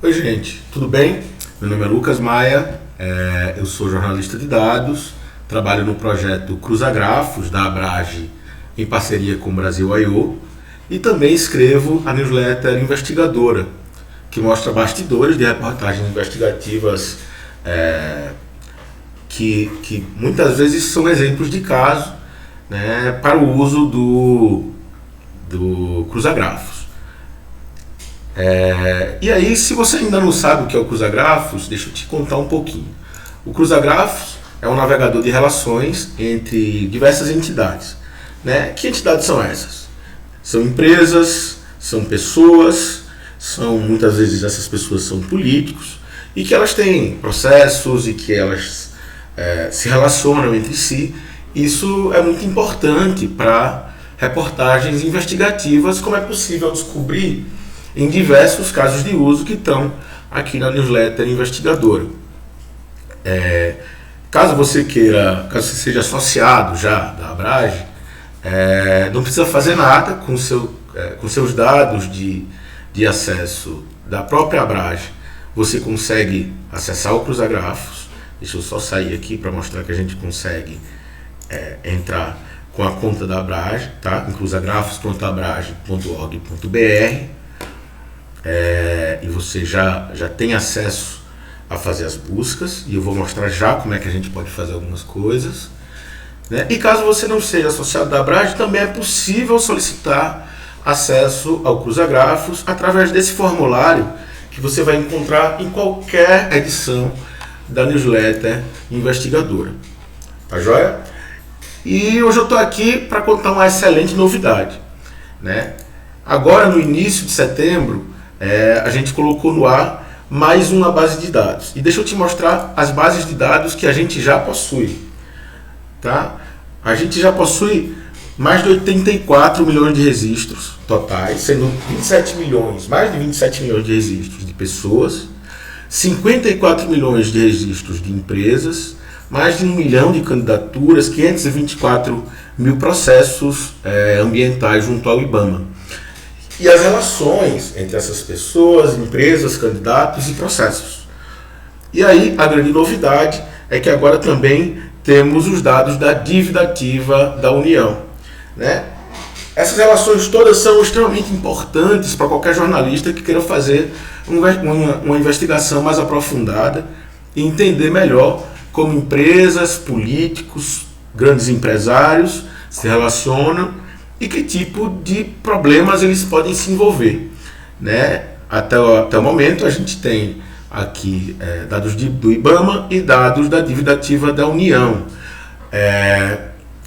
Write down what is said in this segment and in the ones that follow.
Oi, gente, tudo bem? Meu nome é Lucas Maia, eu sou jornalista de dados, trabalho no projeto Cruzagrafos, da Abrage, em parceria com o Brasil I/O, e também escrevo a newsletter Investigadora, que mostra bastidores de reportagens investigativas que muitas vezes são exemplos de caso, né, para o uso do Cruzagrafos. E aí, se você ainda não sabe o que é o Cruzagrafos, deixa eu te contar um pouquinho. O Cruzagrafos é um navegador de relações entre diversas entidades. Né? Que entidades são essas? São empresas, são pessoas, muitas vezes essas pessoas são políticos, e que elas têm processos e que elas se relacionam entre si. Isso é muito importante para reportagens investigativas, como é possível descobrir em diversos casos de uso que estão aqui na newsletter Investigadora. Caso você seja associado já da Abrage, não precisa fazer nada com seus dados de acesso da própria Abrage. Você consegue acessar o Cruzagrafos. Deixa eu só sair aqui para mostrar que a gente consegue entrar com a conta da Abrage, tá? Em cruzagrafos.abrage.org.br. E você já tem acesso a fazer as buscas, e eu vou mostrar já como é que a gente pode fazer algumas coisas, né? E caso você não seja associado da Abrage, também é possível solicitar acesso ao Cruzagrafos através desse formulário que você vai encontrar em qualquer edição da newsletter Investigadora. Tá joia? E hoje eu estou aqui para contar uma excelente novidade, né? Agora, no início de setembro, a gente colocou no ar mais uma base de dados. E deixa eu te mostrar as bases de dados que a gente já possui. Tá? A gente já possui mais de 84 milhões de registros totais, sendo mais de 27 milhões de registros de pessoas, 54 milhões de registros de empresas, mais de 1 milhão de candidaturas, 524 mil processos ambientais junto ao IBAMA. E as relações entre essas pessoas, empresas, candidatos e processos. E aí, a grande novidade é que agora também temos os dados da dívida ativa da União. Né? Essas relações todas são extremamente importantes para qualquer jornalista que queira fazer uma investigação mais aprofundada e entender melhor como empresas, políticos, grandes empresários se relacionam e que tipo de problemas eles podem se envolver. Né? Até o momento a gente tem aqui dados do IBAMA e dados da dívida ativa da União.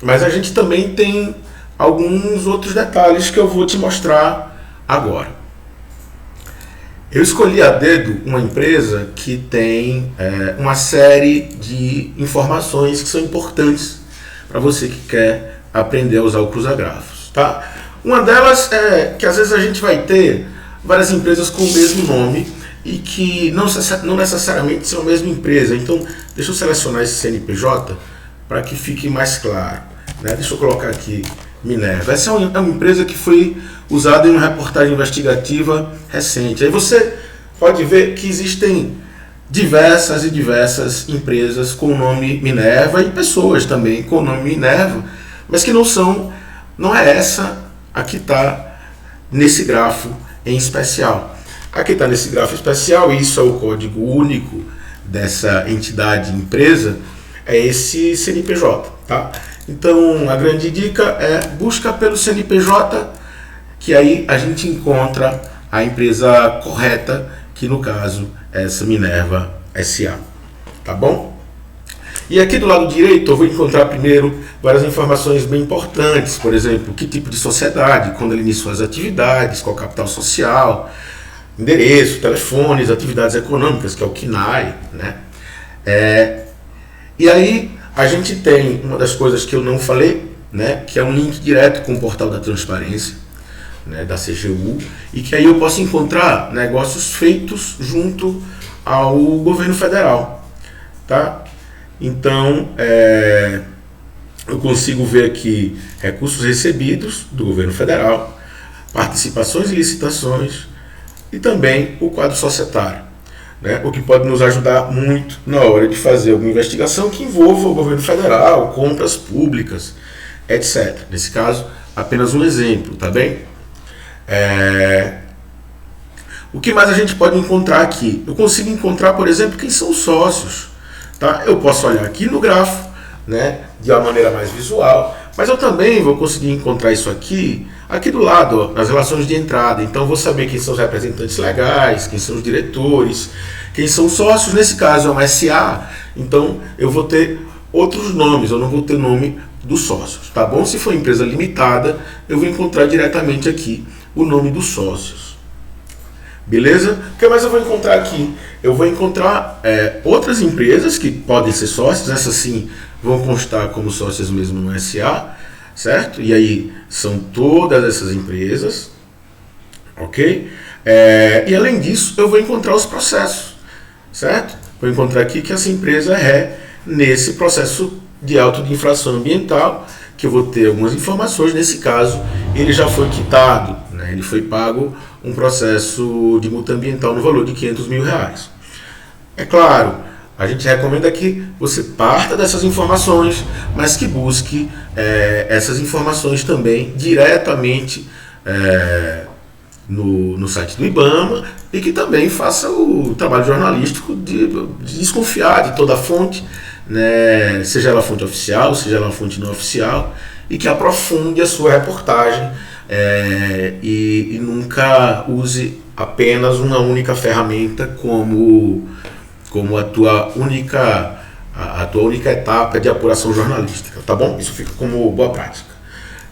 Mas a gente também tem alguns outros detalhes que eu vou te mostrar agora. Eu escolhi a dedo uma empresa que tem uma série de informações que são importantes para você que quer aprender a usar o Cruzagrafos. Tá? Uma delas é que às vezes a gente vai ter várias empresas com o mesmo nome e que não necessariamente são a mesma empresa. Então, deixa eu selecionar esse CNPJ para que fique mais claro. Né? Deixa eu colocar aqui Minerva. Essa é uma empresa que foi usada em uma reportagem investigativa recente. Aí você pode ver que existem diversas empresas com o nome Minerva e pessoas também com o nome Minerva, mas que não é essa a que está nesse grafo em especial. A que está nesse grafo especial, e isso é o código único dessa entidade empresa, é esse CNPJ. Tá? Então, a grande dica é busca pelo CNPJ, que aí a gente encontra a empresa correta, que no caso é essa Minerva SA. Tá bom? E aqui do lado direito eu vou encontrar primeiro várias informações bem importantes, por exemplo, que tipo de sociedade, quando ele iniciou as atividades, qual capital social, endereço, telefones, atividades econômicas, que é o CNAE. Né? E aí a gente tem uma das coisas que eu não falei, né, que é um link direto com o portal da transparência, né, da CGU, e que aí eu posso encontrar negócios feitos junto ao governo federal. Tá? Então, eu consigo ver aqui recursos recebidos do governo federal, participações e licitações e também o quadro societário. né? O que pode nos ajudar muito na hora de fazer alguma investigação que envolva o governo federal, compras públicas, etc. Nesse caso, apenas um exemplo, tá bem? O que mais a gente pode encontrar aqui? Eu consigo encontrar, por exemplo, quem são os sócios. Tá? Eu posso olhar aqui no grafo, né, de uma maneira mais visual, mas eu também vou conseguir encontrar isso aqui do lado, ó, nas relações de entrada. Então eu vou saber quem são os representantes legais, quem são os diretores, quem são os sócios. Nesse caso é um SA, então eu vou ter outros nomes, eu não vou ter nome dos sócios, tá bom? Se for empresa limitada, eu vou encontrar diretamente aqui o nome dos sócios. Beleza? O que mais eu vou encontrar aqui? Eu vou encontrar outras empresas que podem ser sócios, essas sim vão constar como sócias mesmo no SA, certo? E aí são todas essas empresas, ok? E além disso, eu vou encontrar os processos, certo? Vou encontrar aqui que essa empresa é nesse processo de auto de infração ambiental, que eu vou ter algumas informações. Nesse caso, ele já foi quitado, né? Ele foi pago um processo de multa ambiental no valor de R$500 mil. É claro, a gente recomenda que você parta dessas informações, mas que busque essas informações também diretamente no site do IBAMA, e que também faça o trabalho jornalístico de desconfiar de toda a fonte, né, seja ela fonte oficial, seja ela fonte não oficial, e que aprofunde a sua reportagem e nunca use apenas uma única ferramenta como a tua única etapa de apuração jornalística, tá bom? Isso fica como boa prática.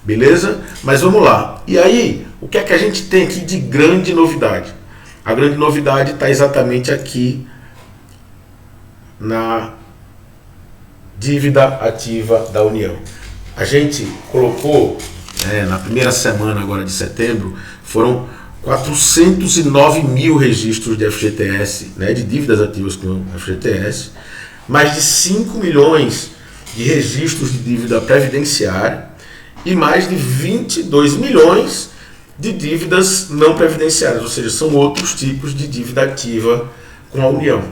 Beleza? Mas vamos lá. E aí, o que é que a gente tem aqui de grande novidade? A grande novidade está exatamente aqui na dívida ativa da União. A gente colocou, na primeira semana agora de setembro, foram 409 mil registros de FGTS, de dívidas ativas com FGTS, mais de 5 milhões de registros de dívida previdenciária e mais de 22 milhões de dívidas não previdenciárias, ou seja, são outros tipos de dívida ativa com a União.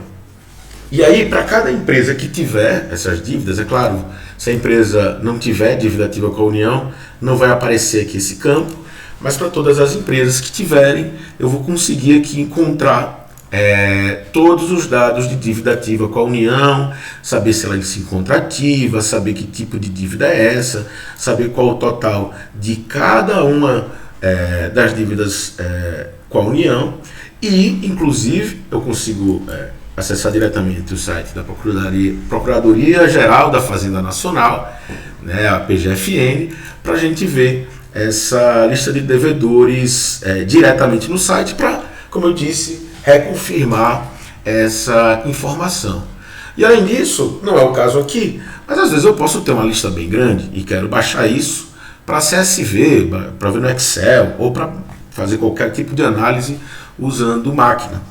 E aí, para cada empresa que tiver essas dívidas, é claro, se a empresa não tiver dívida ativa com a União, não vai aparecer aqui esse campo, mas para todas as empresas que tiverem, eu vou conseguir aqui encontrar todos os dados de dívida ativa com a União, saber se ela se encontra ativa, saber que tipo de dívida é essa, saber qual o total de cada uma das dívidas com a União, e inclusive eu consigo acessar diretamente o site da Procuradoria Geral da Fazenda Nacional, a PGFN, para a gente ver essa lista de devedores diretamente no site para, como eu disse, reconfirmar essa informação. E além disso, não é o caso aqui, mas às vezes eu posso ter uma lista bem grande e quero baixar isso para CSV, para ver no Excel ou para fazer qualquer tipo de análise usando máquina.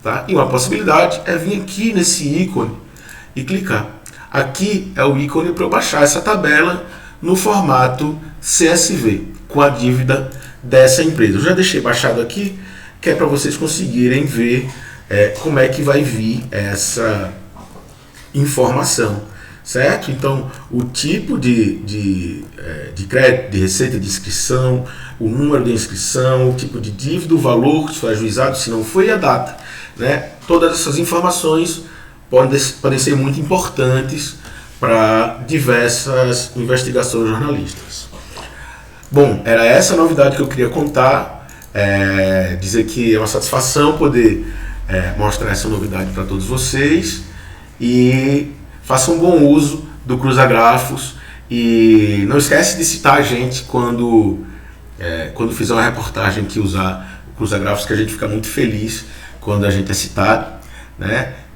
Tá? E uma possibilidade é vir aqui nesse ícone e clicar. Aqui é o ícone para eu baixar essa tabela no formato CSV, com a dívida dessa empresa. Eu já deixei baixado aqui, que é para vocês conseguirem ver como é que vai vir essa informação, certo? Então, o tipo de crédito, de receita de inscrição, o número de inscrição, o tipo de dívida, o valor que foi ajuizado, se não foi, a data. Todas essas informações podem ser muito importantes para diversas investigações jornalísticas. Bom, era essa a novidade que eu queria contar, dizer que é uma satisfação poder mostrar essa novidade para todos vocês, e façam um bom uso do Cruzagrafos, e não esquece de citar a gente quando fizer uma reportagem que usar o Cruzagrafos, que a gente fica muito feliz quando a gente é citado,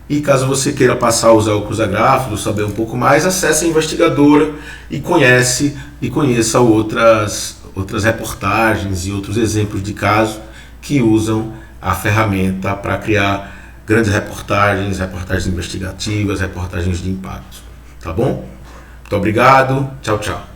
E caso você queira passar a usar o Cruzagrafos ou saber um pouco mais, acesse a Investigadora e conheça outras reportagens e outros exemplos de caso que usam a ferramenta para criar grandes reportagens investigativas, reportagens de impacto. Tá bom? Muito obrigado. Tchau, tchau.